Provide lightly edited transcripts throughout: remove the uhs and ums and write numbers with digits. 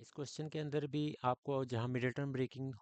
इस क्वेश्चन के अंदर भी आपको जहाँ मिडिल टर्म ब्रेकिंग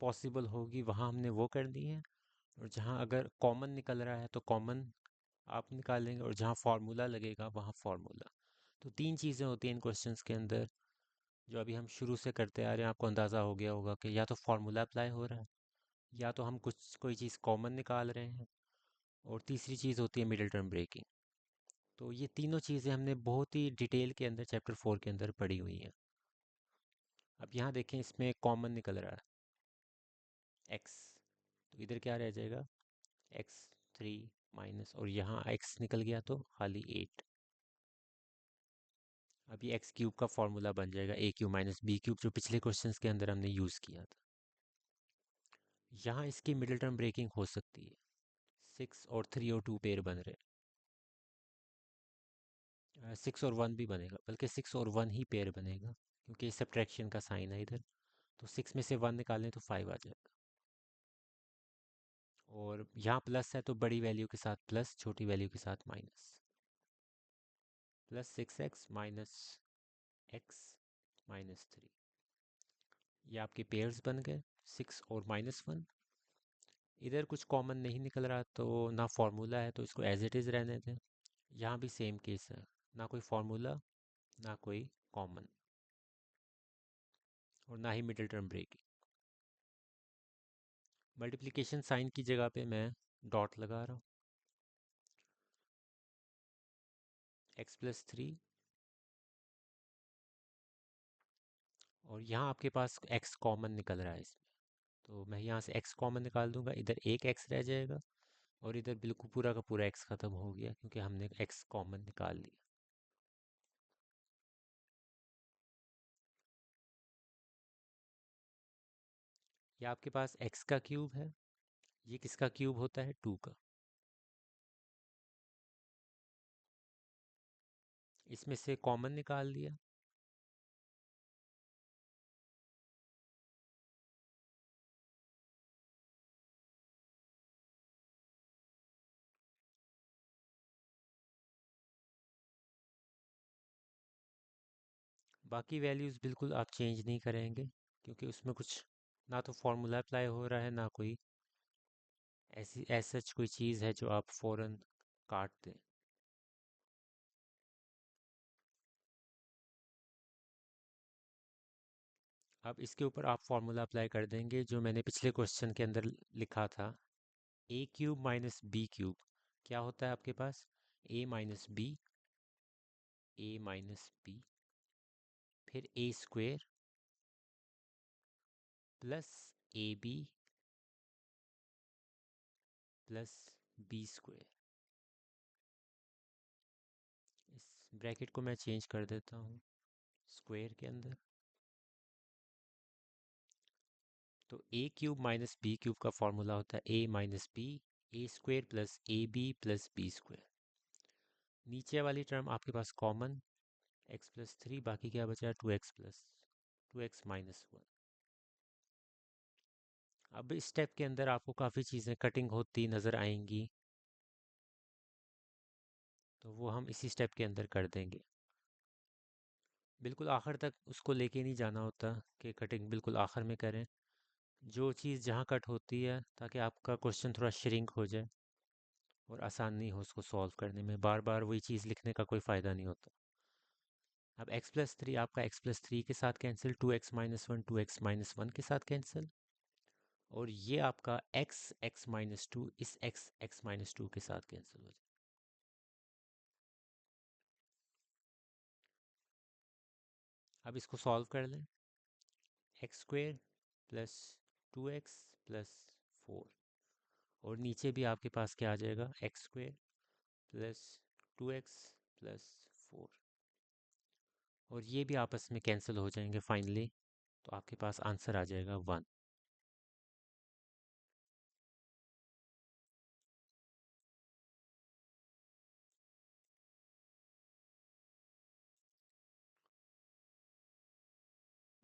पॉसिबल होगी वहाँ हमने वो कर दी है, और जहाँ अगर कॉमन निकल रहा है तो कॉमन आप निकालेंगे, और जहाँ फार्मूला लगेगा वहाँ फार्मूला। तो तीन चीज़ें होती हैं इन क्वेश्चंस के अंदर, जो अभी हम शुरू से करते आ रहे हैं। आपको अंदाज़ा हो गया होगा कि या तो फार्मूला अप्लाई हो रहा है, या तो हम कुछ कोई चीज़ कॉमन निकाल रहे हैं, और तीसरी चीज़ होती है मिडिल टर्म ब्रेकिंग। तो ये तीनों चीज़ें हमने बहुत ही डिटेल के अंदर चैप्टर 4 के अंदर पढ़ी हुई हैं। अब यहाँ देखें, इसमें कॉमन निकल रहा है x, तो इधर क्या रह जाएगा, x3 माइनस, और यहाँ x निकल गया तो खाली 8। अब ये एक्स क्यूब का फॉर्मूला बन जाएगा ए क्यूब माइनस बी क्यूब, जो पिछले क्वेश्चंस के अंदर हमने यूज़ किया था। यहाँ इसकी मिडिल टर्म ब्रेकिंग हो सकती है। 6 और 3 और 2 पेयर बन रहे हैं, 6 और 1 भी बनेगा, बल्कि 6 और 1 ही पेयर बनेगा, क्योंकि सब्ट्रैक्शन का साइन है इधर। तो 6 में से 1 निकालें तो 5 आ जाएगा, और यहाँ प्लस है तो बड़ी वैल्यू के साथ प्लस, छोटी वैल्यू के साथ minus. +6x minus x minus 3, ये आपके पेयर्स बन गए, 6 और -1। इधर कुछ कॉमन नहीं निकल रहा तो ना फार्मूला है, तो इसको एज इट इज़ रहने दें। यहाँ भी सेम केस है, ना कोई फार्मूला, ना कोई कॉमन, और ना ही middle term breaking. Multiplication sign की जगह पे मैं डॉट लगा रहा हूँ, x+3, और यहाँ आपके पास x कॉमन निकल रहा है इसमें, तो मैं यहाँ से x कॉमन निकाल दूंगा, इधर एक x रह जाएगा, और इधर बिल्कुल पूरा का पूरा x खत्म हो गया, क्योंकि हमने x कॉमन निकाल लिया। ये आपके पास x का क्यूब है, ये किसका क्यूब होता है, 2 का। इसमें से कॉमन निकाल लिया, बाकी वैल्यूज़ बिल्कुल आप चेंज नहीं करेंगे, क्योंकि उसमें कुछ ना तो फार्मूला अप्लाई हो रहा है, ना कोई ऐसी सच कोई चीज़ है जो आप फ़ौरन काट दें। अब इसके ऊपर आप फार्मूला अप्लाई कर देंगे, जो मैंने पिछले क्वेश्चन के अंदर लिखा था, A cube minus B cube. क्या होता है आपके पास, a माइनस बी, फिर A square plus A B plus B square. इस ब्रैकेट को मैं चेंज कर देता हूँ स्क्वेयर के अंदर। तो A cube minus B cube का फॉर्मूला होता है a-b, A square plus A B plus B square. नीचे वाली टर्म आपके पास कॉमन, x+3, बाकी क्या बचा, 2x -1। अब इस स्टेप के अंदर आपको काफ़ी चीज़ें कटिंग होती नज़र आएंगी, तो वो हम इसी स्टेप के अंदर कर देंगे। बिल्कुल आखिर तक उसको लेके नहीं जाना होता कि कटिंग बिल्कुल आखिर में करें, जो चीज़ जहाँ कट होती है, ताकि आपका क्वेश्चन थोड़ा श्रिंक हो जाए और आसानी हो उसको सॉल्व करने में। बार बार वही चीज़ लिखने का कोई फ़ायदा नहीं होता। अब x+3 आपका x+3 के साथ कैंसिल, 2x-1 2x-1 के साथ कैंसिल, और ये आपका x(x-2) इस x(x-2) के साथ कैंसिल हो जाए। अब इसको सॉल्व कर लें, x² प्लस 2x+4, और नीचे भी आपके पास क्या आ जाएगा, x² प्लस 2x+4, और ये भी आपस में कैंसिल हो जाएंगे फाइनली, तो आपके पास आंसर आ जाएगा 1।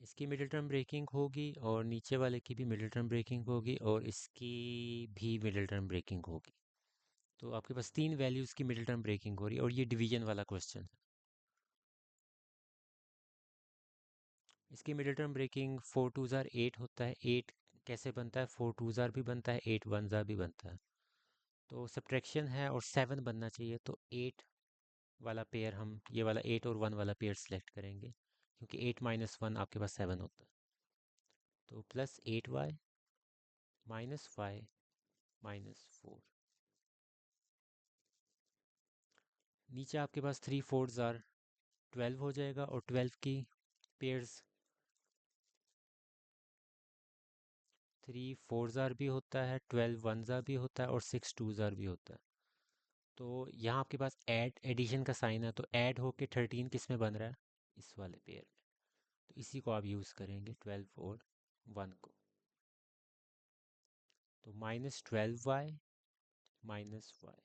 इसकी मिडिल टर्म ब्रेकिंग होगी, और नीचे वाले की भी मिडिल टर्म ब्रेकिंग होगी, और इसकी भी मिडिल टर्म ब्रेकिंग होगी। तो आपके पास 3 वैल्यूज़ की मिडिल टर्म ब्रेकिंग हो रही है, और ये डिवीजन वाला क्वेश्चन है। इसकी मिडिल टर्म ब्रेकिंग 4 2 8 होता है। 8 कैसे बनता है? 4 2 भी बनता है, 8 1 भी बनता है। तो सब्ट्रैक्शन है और 7 बनना चाहिए, तो 8 वाला पेयर हम ये वाला 8 और 1 वाला पेयर सिलेक्ट करेंगे, क्योंकि 8 - 1 आपके पास 7 होता है। तो +8y -y -4। नीचे आपके पास 3 4 12 हो जाएगा, और 12 की पेयर्स 3 4 भी होता है, 12 1 भी होता है, और 6 2 भी होता है। तो यहाँ आपके पास एडिशन का साइन है, तो ऐड होके 13 किस में बन रहा है? इस वाले पेयर में। तो इसी को आप यूज़ करेंगे 12 और 1 को। तो -12y -y।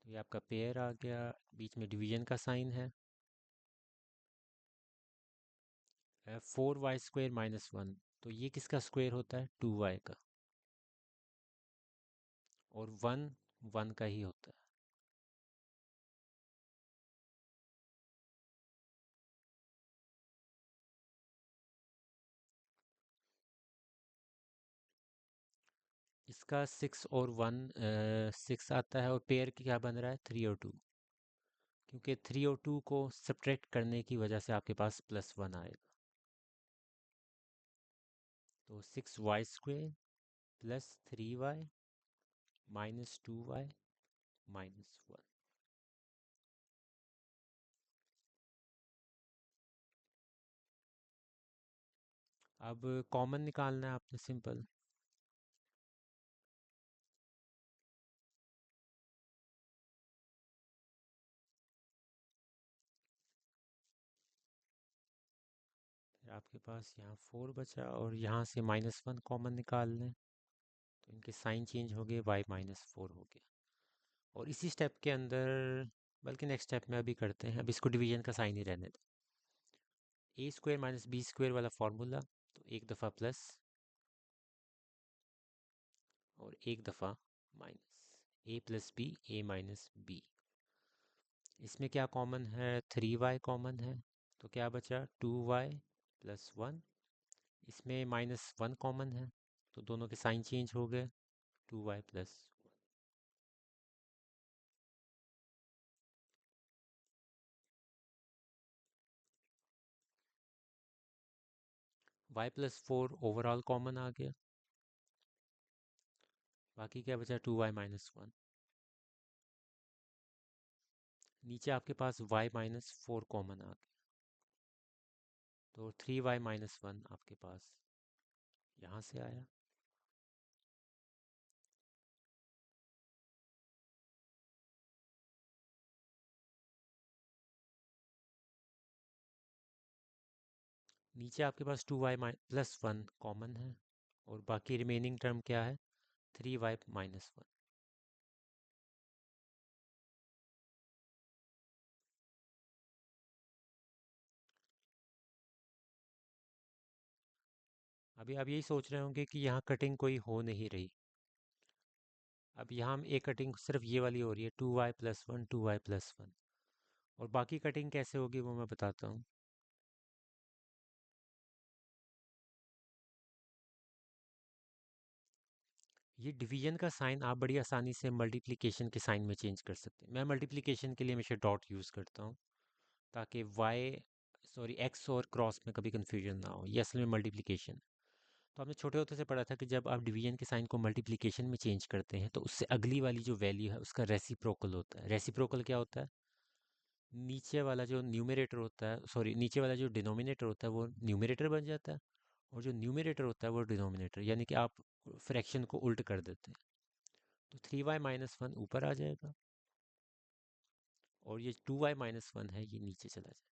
तो ये आपका पेयर आ गया, बीच में डिवीजन का साइन है। 4y² -1, तो ये किसका स्क्वायर होता है? 2y का। और 1 1 का ही होता है। इसका 6 और 1 6 आता है, और पेयर क्या बन रहा है? 3 और 2। क्योंकि 3 और 2 को सब्ट्रैक्ट करने की वजह से आपके पास +1 आएगा। तो 6y² +3y -2y -1। अब कॉमन निकालना है आपने, सिंपल। फिर आपके पास यहाँ 4 बचा, और यहाँ से -1 कॉमन निकाल लें, तो इनके साइन चेंज हो गए, y -4 हो गया। और इसी स्टेप के अंदर, बल्कि नेक्स्ट स्टेप में अभी करते हैं, अब इसको डिवीजन का साइन ही रहने दें। a² - b² वाला फार्मूला, तो एक दफ़ा प्लस और एक दफ़ा minus. a + b, a - b। इसमें क्या कॉमन है? 3y कॉमन है, तो क्या बचा? 2y + 1। इसमें -1 कॉमन है, तो दोनों के साइन चेंज हो गए, 2y + y + 4 ओवरऑल कॉमन आ गया। बाकी क्या बचा? 2y - 1। नीचे आपके पास y - 4 कॉमन आ गया, तो 3y - 1 आपके पास यहाँ से आया। नीचे आपके पास 2y + 1 कॉमन है, और बाकी रिमेनिंग टर्म क्या है? 3y - 1। अभी आप यही सोच रहे होंगे कि यहाँ कटिंग कोई हो नहीं रही। अब यहाँ हम एक कटिंग सिर्फ ये वाली हो रही है, 2y + 1 2y + 1। और बाकी कटिंग कैसे होगी वो मैं बताता हूँ। ये डिवीजन का साइन आप बड़ी आसानी से मल्टीप्लिकेशन के साइन में चेंज कर सकते हैं। मैं मल्टीप्लिकेशन के लिए हमेशा डॉट यूज़ करता हूँ, ताकि x और क्रॉस में कभी कन्फ्यूजन ना हो। ये असल में मल्टीप्लिकेशन। तो आपने छोटे होते से पढ़ा था कि जब आप डिवीजन के साइन को मल्टीप्लिकेशन में चेंज करते हैं, तो उससे अगली वाली जो वैल्यू है उसका रेसिप्रोकल होता है। रेसिप्रोकल क्या होता है? नीचे वाला जो न्यूमरेटर होता है, सॉरी, नीचे वाला जो डिनोमिनेटर होता है वो न्यूमरेटर बन जाता है, और जो न्यूमरेटर होता है वो डिनोमिनेटर, यानी कि आप फ्रैक्शन को उल्ट कर देते हैं। तो 3y - 1 ऊपर आ जाएगा, और ये 2y - 1 है, ये नीचे चला जाएगा।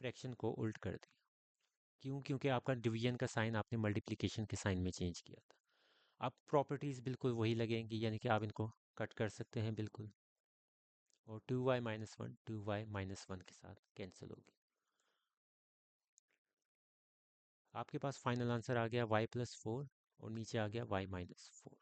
फ्रैक्शन को उल्ट कर दिया। क्यों? क्योंकि आपका डिवीजन का साइन आपने मल्टीप्लिकेशन के साइन में चेंज किया था। अब प्रॉपर्टीज़ बिल्कुल वही लगेंगी, यानी कि आप इनको कट कर सकते हैं बिल्कुल, और 2y - 1 2y - 1 के साथ कैंसिल होगी। आपके पास फाइनल आंसर आ गया y + 4, और नीचे आ गया y - 4।